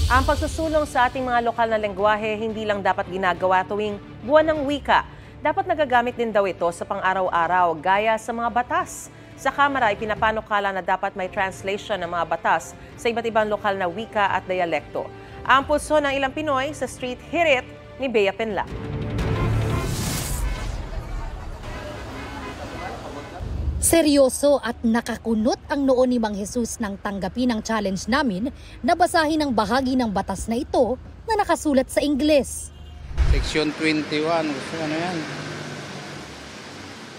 Ang pagsusulong sa ating mga lokal na lengguwahe hindi lang dapat ginagawa tuwing buwan ng wika. Dapat nagagamit din daw ito sa pang-araw-araw gaya sa mga batas. Sa Kamara, ipinapanukala na dapat may translation ng mga batas sa iba't ibang lokal na wika at dialekto. Ang pulso ng ilang Pinoy sa Street Hirit ni Bea Penla. Seryoso at nakakunot ang noo ni Mang Jesus nang tanggapin ang challenge namin na basahin ang bahagi ng batas na ito na nakasulat sa Ingles. Section 21, gusto ano yan?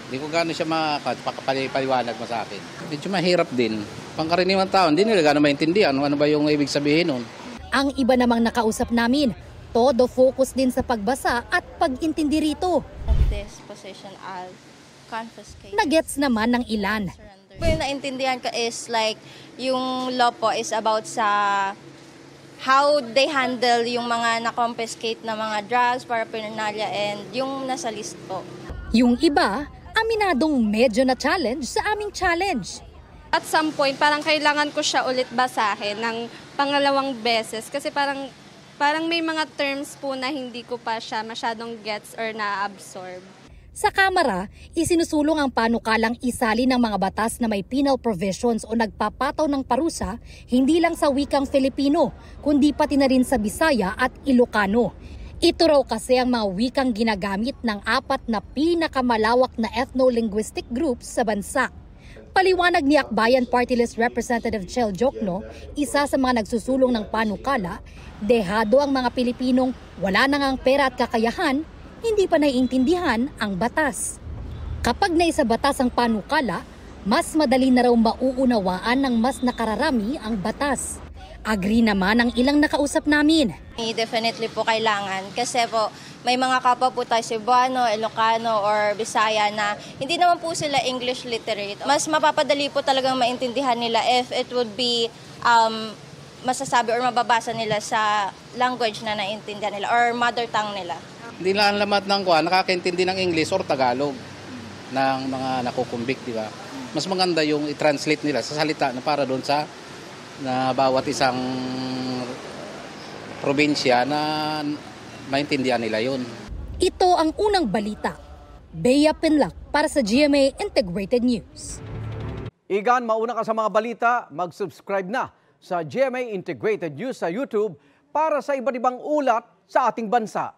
Hindi ko gano'n siya makapaliwanag mo sa akin. Medyo mahirap din. Pangkaraniwang tao, hindi nila gano'n maintindihan ano ba yung ibig sabihin nun. Ang iba namang nakausap namin, todo focus din sa pagbasa at pag-intindi rito. This position I'll confiscate. Nagets naman ng ilan. Yung naintindihan ko is like, yung law po is about sa how they handle yung mga na-confiscate na mga drugs, paraphernalia, and yung nasa list po. Yung iba, aminadong medyo na challenge sa aming challenge. At some point, parang kailangan ko siya ulit basahin ng pangalawang beses kasi parang may mga terms po na hindi ko pa siya masyadong gets or na-absorb. Sa Kamara, isinusulong ang panukalang isali ng mga batas na may penal provisions o nagpapataw ng parusa hindi lang sa wikang Filipino, kundi pati na rin sa Bisaya at Ilocano. Ito raw kasi ang mga wikang ginagamit ng 4 na pinakamalawak na ethno-linguistic groups sa bansa. Paliwanag ni Akbayan Party List Representative Chel Jokno, isa sa mga nagsusulong ng panukala, dehado ang mga Pilipinong wala na ngang pera at kakayahan, hindi pa naiintindihan ang batas. Kapag naisabatas ang panukala, mas madali na raw mauunawaan ng mas nakararami ang batas. Agree naman ang ilang nakausap namin. Definitely po kailangan kasi po may mga kapwa po tayo Cebuano, Ilocano or Bisaya na hindi naman po sila English literate. Mas mapapadali po talagang maintindihan nila if it would be masasabi or mababasa nila sa language na naiintindihan nila or mother tongue nila. Hindi lang lamat ng nakakaintindi ng English or Tagalog ng mga nakukumbik, di ba? Mas maganda yung i-translate nila sa salita na para doon sa na bawat isang probinsya na maintindihan nila yun. Ito ang unang balita. Bea Penla para sa GMA Integrated News. Igan, mauna ka sa mga balita, mag-subscribe na sa GMA Integrated News sa YouTube para sa iba't ibang ulat sa ating bansa.